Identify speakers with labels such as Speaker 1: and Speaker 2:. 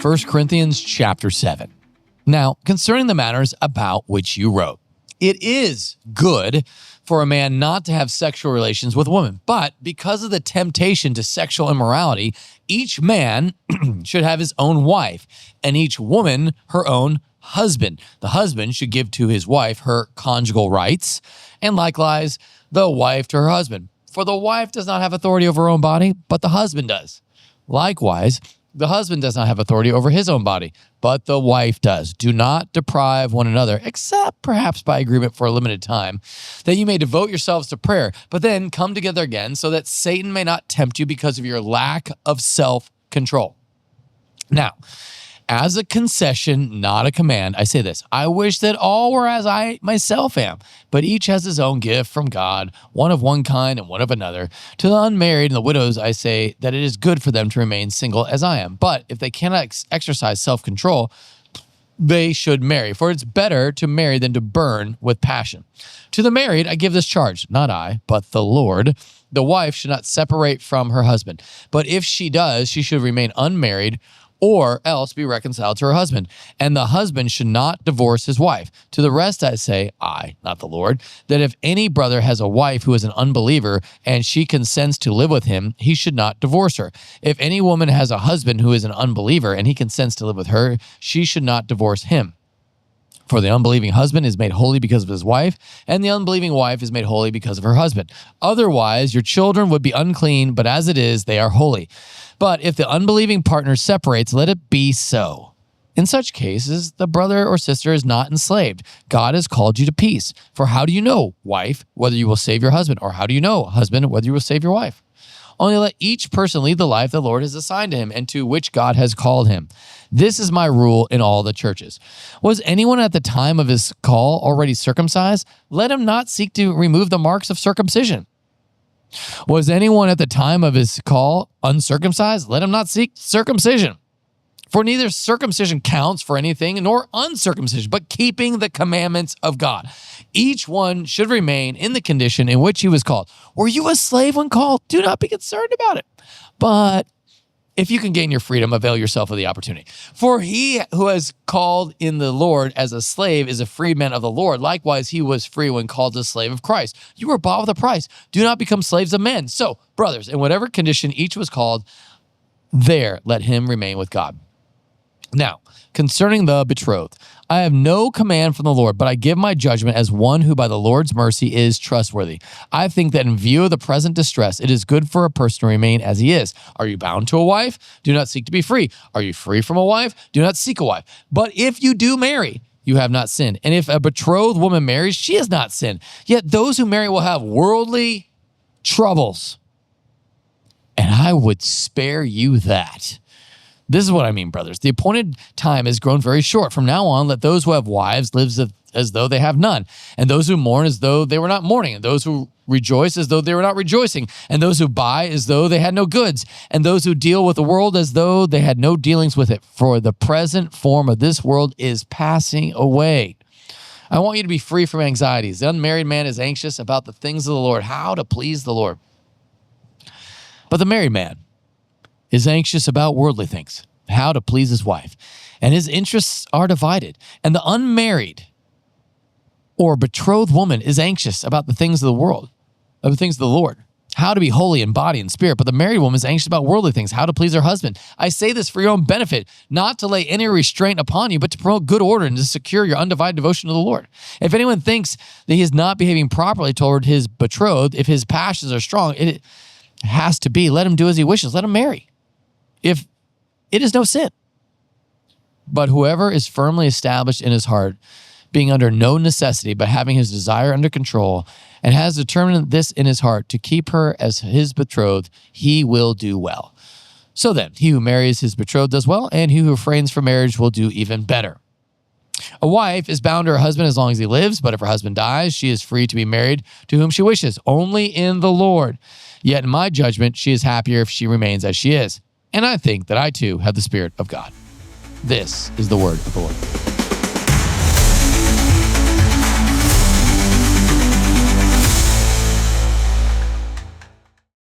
Speaker 1: 1 Corinthians chapter 7. Now, concerning the matters about which you wrote, it is good for a man not to have sexual relations with a woman, but because of the temptation to sexual immorality, each man should have his own wife, and each woman her own husband. The husband should give to his wife her conjugal rights, and likewise the wife to her husband. For the wife does not have authority over her own body, but the husband does. Likewise, the husband does not have authority over his own body, but the wife does. Do not deprive one another, except perhaps by agreement for a limited time, that you may devote yourselves to prayer, but then come together again so that Satan may not tempt you because of your lack of self-control. Now, as a concession, not a command, I say this: I wish that all were as I myself am, but each has his own gift from God, one of one kind and one of another. To the unmarried and the widows, I say that it is good for them to remain single as I am. But if they cannot exercise self-control, they should marry, for it's better to marry than to burn with passion. To the married, I give this charge, not I, but the Lord. The wife should not separate from her husband, but if she does, she should remain unmarried, or else be reconciled to her husband. And the husband should not divorce his wife. To the rest I say, I, not the Lord, that if any brother has a wife who is an unbeliever and she consents to live with him, he should not divorce her. If any woman has a husband who is an unbeliever and he consents to live with her, she should not divorce him. For the unbelieving husband is made holy because of his wife, and the unbelieving wife is made holy because of her husband. Otherwise, your children would be unclean, but as it is, they are holy. But if the unbelieving partner separates, let it be so. In such cases, the brother or sister is not enslaved. God has called you to peace. For how do you know, wife, whether you will save your husband? Or how do you know, husband, whether you will save your wife? Only let each person lead the life the Lord has assigned to him and to which God has called him. This is my rule in all the churches. Was anyone at the time of his call already circumcised? Let him not seek to remove the marks of circumcision. Was anyone at the time of his call uncircumcised? Let him not seek circumcision. For neither circumcision counts for anything, nor uncircumcision, but keeping the commandments of God. Each one should remain in the condition in which he was called. Were you a slave when called? Do not be concerned about it. But if you can gain your freedom, avail yourself of the opportunity. For he who has called in the Lord as a slave is a freeman of the Lord. Likewise, he was free when called a slave of Christ. You were bought with a price. Do not become slaves of men. So, brothers, in whatever condition each was called, there let him remain with God. Now, concerning the betrothed, I have no command from the Lord, but I give my judgment as one who by the Lord's mercy is trustworthy. I think that in view of the present distress, it is good for a person to remain as he is. Are you bound to a wife? Do not seek to be free. Are you free from a wife? Do not seek a wife. But if you do marry, you have not sinned. And if a betrothed woman marries, she has not sinned. Yet those who marry will have worldly troubles. And I would spare you that. This is what I mean, brothers. The appointed time has grown very short. From now on, let those who have wives live as though they have none, and those who mourn as though they were not mourning, and those who rejoice as though they were not rejoicing, and those who buy as though they had no goods, and those who deal with the world as though they had no dealings with it. For the present form of this world is passing away. I want you to be free from anxieties. The unmarried man is anxious about the things of the Lord, how to please the Lord. But the married man is anxious about worldly things, how to please his wife, and his interests are divided. And the unmarried or betrothed woman is anxious about the things of the world, of the things of the Lord, how to be holy in body and spirit. But the married woman is anxious about worldly things, how to please her husband. I say this for your own benefit, not to lay any restraint upon you, but to promote good order and to secure your undivided devotion to the Lord. If anyone thinks that he is not behaving properly toward his betrothed, if his passions are strong, it has to be, let him do as he wishes, let him marry, if it is no sin. But whoever is firmly established in his heart, being under no necessity, but having his desire under control, and has determined this in his heart to keep her as his betrothed, he will do well. So then, he who marries his betrothed does well, and he who refrains from marriage will do even better. A wife is bound to her husband as long as he lives, but if her husband dies, she is free to be married to whom she wishes, only in the Lord. Yet in my judgment, she is happier if she remains as she is. And I think that I too have the Spirit of God. This is the word of the Lord.